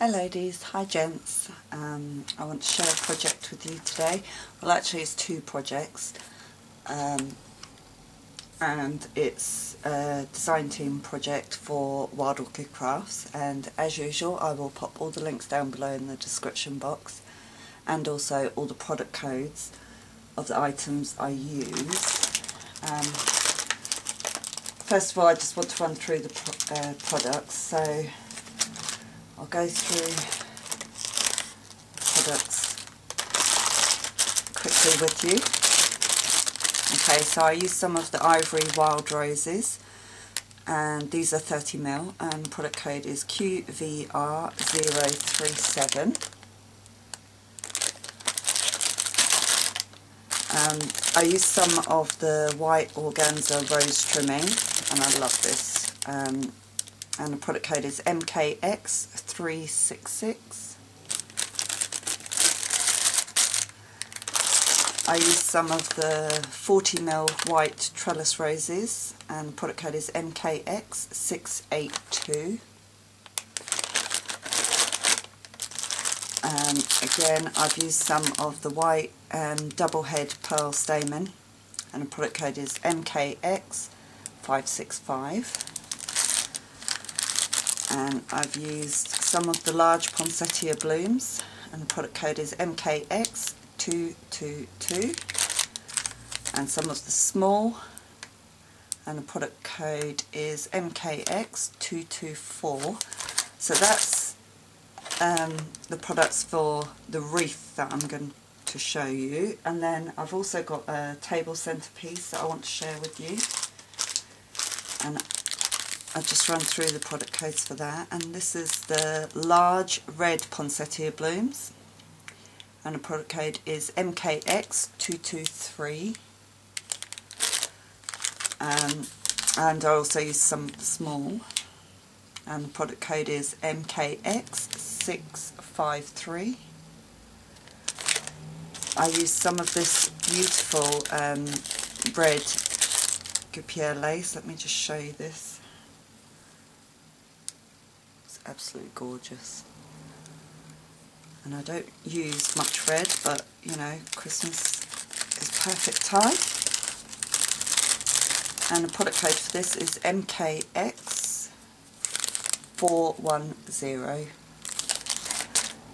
Hi ladies, hi gents. I want to share a project with you today. Well, actually it's two projects, and it's a design team project for Orchid Crafts, and as usual I will pop all the links down below in the description box, and also all the product codes of the items I use. First of all, I just want to run through the products, so I'll go through the products quickly with you. Okay, so I use some of the Ivory wild roses, and these are 30ml, and the product code is QVR037. I use some of the white organza rose trimming, and I love this. And the product code is MKX366. I use some of the 40ml white trellis roses, and the product code is MKX682. Again, I've used some of the white double head pearl stamen, and the product code is MKX565. And I've used some of the large poinsettia blooms, and the product code is MKX222, and some of the small, and the product code is MKX224. So that's the products for the wreath that I'm going to show you. And then I've also got a table centerpiece that I want to share with you, and I'll just run through the product codes for that. And this is the large red poinsettia blooms, and the product code is MKX223. And I also use some of the small, and the product code is MKX653. I use some of this beautiful red guipure lace. Let me just show you this. Absolutely gorgeous, and I don't use much red, but you know, Christmas is perfect time. And the product code for this is MKX410,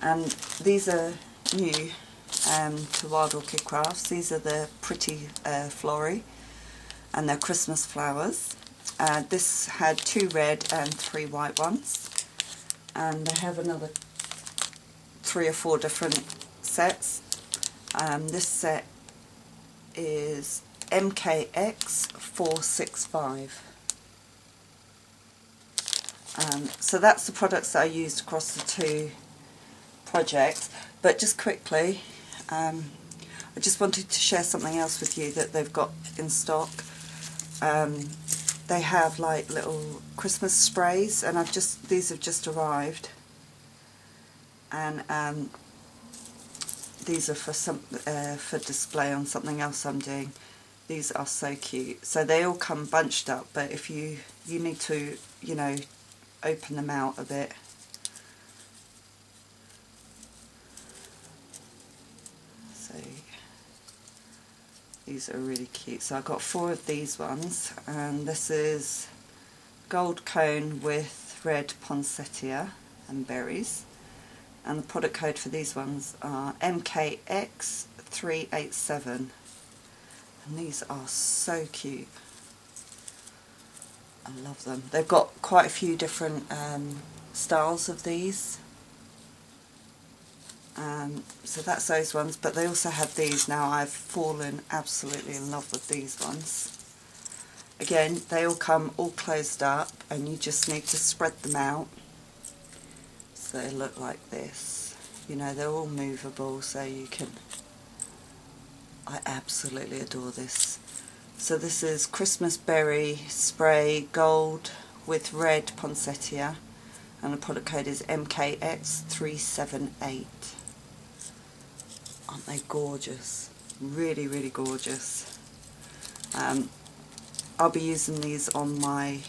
and these are new to Orchid Crafts. These are the pretty Flori, and they're Christmas flowers. This had 2 red and 3 white ones, and they have another 3 or 4 different sets. This set is MKX465. So that's the products that I used across the two projects. But just quickly, I just wanted to share something else with you that they've got in stock. They have like little Christmas sprays, and these have just arrived, and these are for display on something else I'm doing. These are so cute. So they all come bunched up, but if you need to, you know, open them out a bit. So these are really cute. So I've got 4 of these ones, and this is gold cone with red poinsettia and berries, and the product code for these ones are MKX387, and these are so cute. I love them. They've got quite a few different styles of these. So that's those ones, but they also have these now. I've fallen absolutely in love with these ones. Again, they all come all closed up, and you just need to spread them out so they look like this. You know, they're all movable, so you can... I absolutely adore this. So this is Christmas berry spray gold with red poinsettia, and the product code is MKX378. Aren't they gorgeous? Really, really gorgeous. I'll be using these on my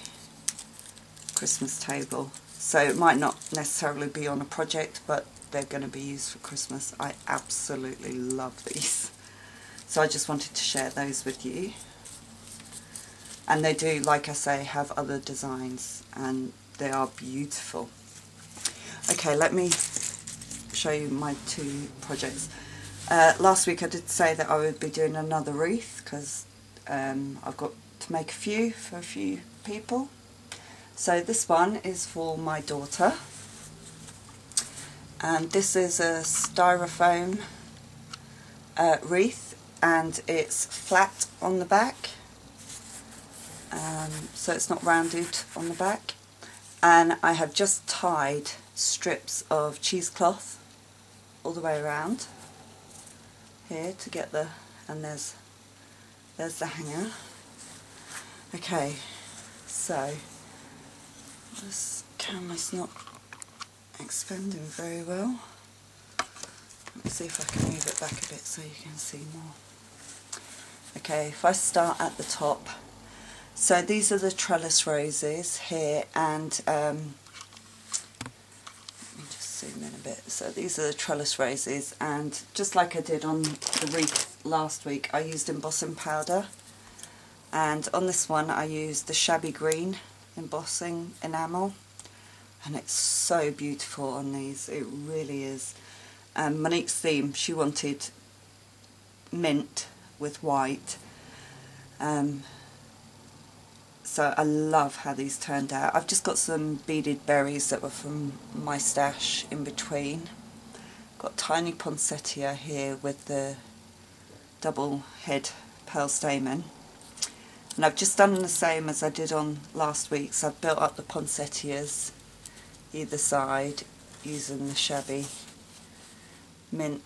Christmas table. So it might not necessarily be on a project, but they're going to be used for Christmas. I absolutely love these. So I just wanted to share those with you. And they do, like I say, have other designs, and they are beautiful. Okay, let me show you my two projects. Last week I did say that I would be doing another wreath, because I've got to make a few for a few people. So this one is for my daughter, and this is a styrofoam wreath, and it's flat on the back, so it's not rounded on the back, and I have just tied strips of cheesecloth all the way around here to get the, and there's the hanger. Okay, so this camera's not expanding very well. Let me see if I can move it back a bit so you can see more. Okay, if I start at the top, so these are the trellis roses here, and let me just zoom in a bit. So these are the trellis roses, and just like I did on the wreath last week, I used embossing powder, and on this one I used the Shabby green embossing enamel, and it's so beautiful on these, it really is. Monique's theme, she wanted mint with white, so I love how these turned out. I've just got some beaded berries that were from my stash in between. Got tiny poinsettia here with the double head pearl stamen. And I've just done the same as I did on last week, so I've built up the poinsettias either side using the Shabby mint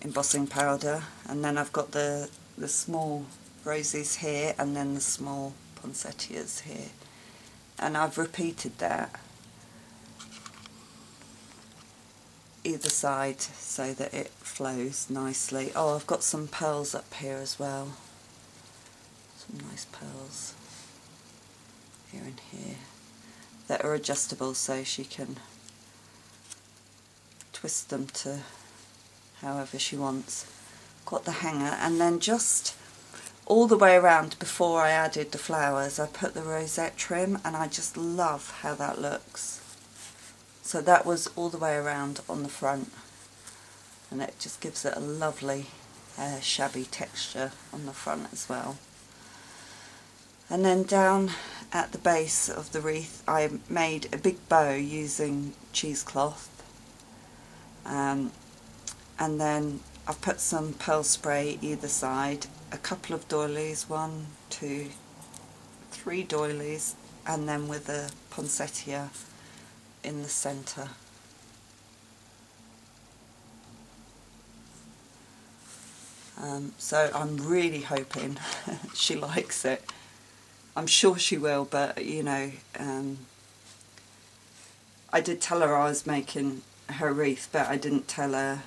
embossing powder, and then I've got the small roses here, and then the small poinsettias here, and I've repeated that either side so that it flows nicely. Oh, I've got some pearls up here as well, some nice pearls here and here that are adjustable, so she can twist them to however she wants. Got the hanger, and then just all the way around before I added the flowers I put the rosette trim, and I just love how that looks. So that was all the way around on the front, and it just gives it a lovely shabby texture on the front as well. And then down at the base of the wreath I made a big bow using cheesecloth, and then I've put some pearl spray either side, a couple of doilies, 1, 2, 3 doilies, and then with a poinsettia in the centre. So I'm really hoping she likes it. I'm sure she will, but you know, I did tell her I was making her wreath, but I didn't tell her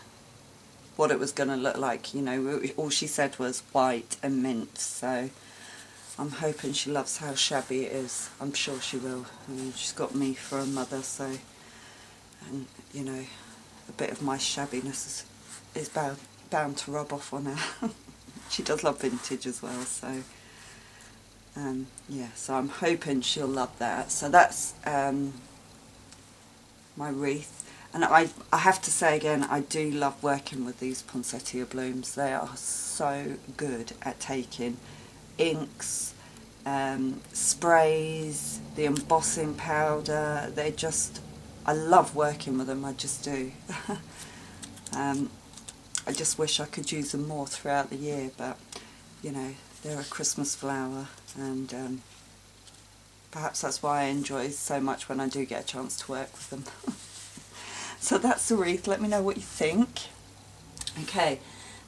what it was going to look like. You know, all she said was white and mint, so I'm hoping she loves how shabby it is. I'm sure she will. I mean, she's got me for a mother, so, and you know, a bit of my shabbiness is bound to rub off on her. She does love vintage as well, so yeah, so I'm hoping she'll love that. So that's my wreath. And I have to say again, I do love working with these poinsettia blooms. They are so good at taking inks, sprays, the embossing powder. They're just, I love working with them, I just do. I just wish I could use them more throughout the year, but you know, they're a Christmas flower, and perhaps that's why I enjoy so much when I do get a chance to work with them. So that's the wreath. Let me know what you think. Okay,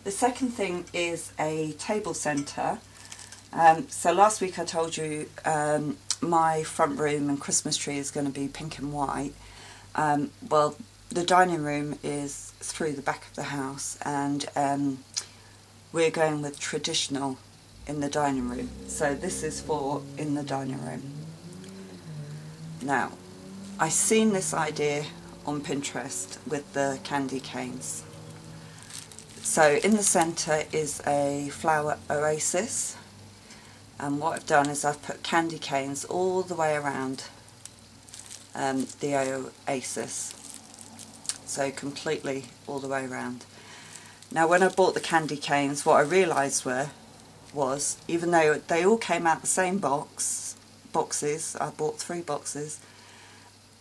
the second thing is a table centre. So last week I told you my front room and Christmas tree is going to be pink and white. Well, the dining room is through the back of the house, and we're going with traditional in the dining room. So this is for in the dining room. Now, I seen this idea on Pinterest with the candy canes. So in the centre is a flower oasis, and what I've done is I've put candy canes all the way around the oasis, so completely all the way around. Now when I bought the candy canes, what I realised was even though they all came out the same boxes, I bought 3 boxes,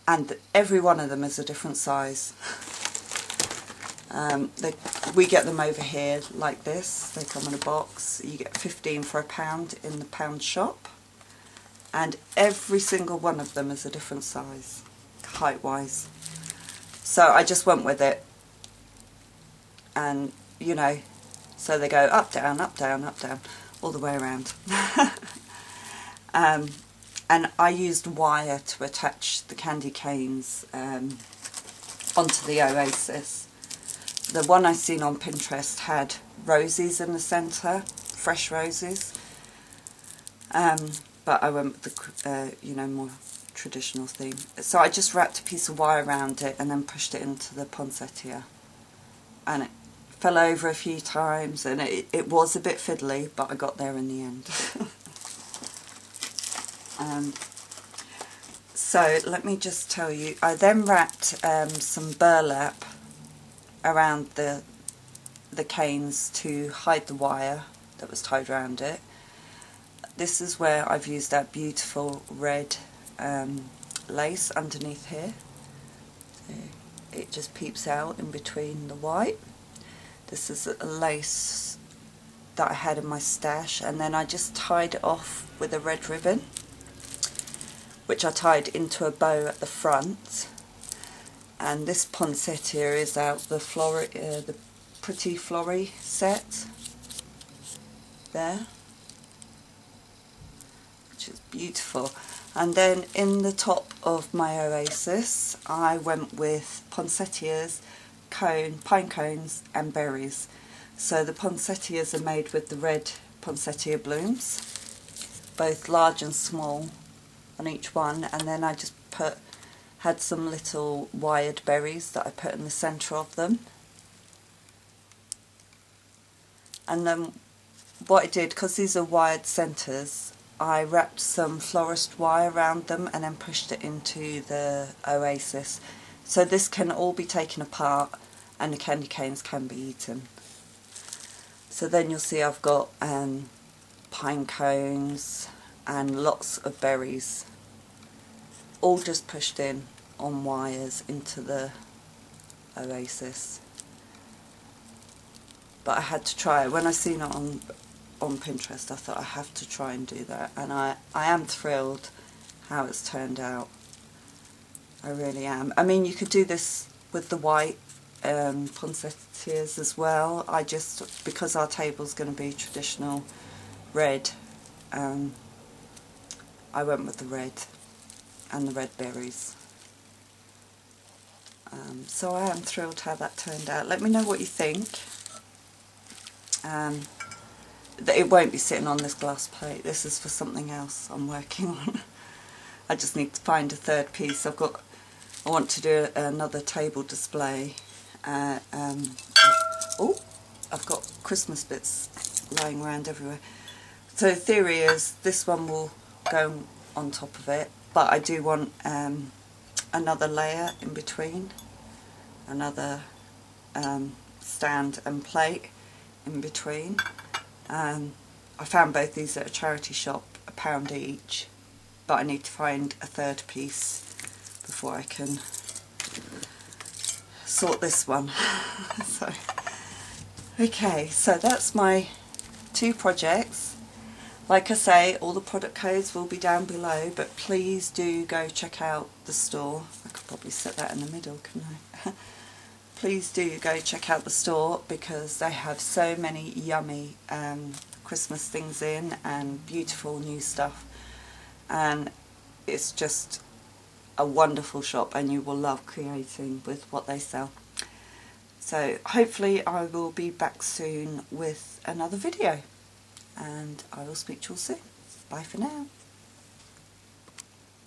and every one of them is a different size. We get them over here like this. They come in a box. You get 15 for £1 in the pound shop, and every single one of them is a different size, height wise. So I just went with it, and you know, so they go up, down, up, down, up, down, all the way around. And I used wire to attach the candy canes onto the oasis. The one I seen on Pinterest had roses in the centre, fresh roses, but I went with the you know, more traditional theme. So I just wrapped a piece of wire around it and then pushed it into the poinsettia, and it fell over a few times, and it was a bit fiddly, but I got there in the end. So let me just tell you, I then wrapped some burlap around the canes to hide the wire that was tied around it. This is where I've used that beautiful red lace underneath here. So it just peeps out in between the white. This is a lace that I had in my stash, and then I just tied it off with a red ribbon, which I tied into a bow at the front. And this poinsettia is out the Flori, the pretty Flori set there, which is beautiful. And then in the top of my oasis, I went with poinsettias, pine cones and berries. So the poinsettias are made with the red poinsettia blooms, both large and small on each one, and then I just had some little wired berries that I put in the centre of them. And then what I did, because these are wired centres, I wrapped some florist wire around them and then pushed it into the oasis. So this can all be taken apart and the candy canes can be eaten. So then you'll see I've got pine cones and lots of berries, all just pushed in on wires into the oasis. But I had to try it. When I seen it on Pinterest, I thought I have to try and do that, and I am thrilled how it's turned out. I really am. I mean, you could do this with the white poinsettias as well. I just, because our table's going to be traditional red, I went with the red and the red berries. So I am thrilled how that turned out. Let me know what you think. It won't be sitting on this glass plate. This is for something else I'm working on. I just need to find a third piece. I want to do another table display. Oh, I've got Christmas bits lying around everywhere. So the theory is this one will go on top of it, but I do want another layer in between, another stand and plate in between. I found both these at a charity shop, £1 each, but I need to find a third piece before I can sort this one. So, okay, so that's my 2 projects. Like I say, all the product codes will be down below, but please do go check out the store. I could probably set that in the middle, couldn't I? Please do go check out the store, because they have so many yummy Christmas things in and beautiful new stuff, and it's just a wonderful shop, and you will love creating with what they sell. So hopefully I will be back soon with another video, and I will speak to you all soon. Bye for now.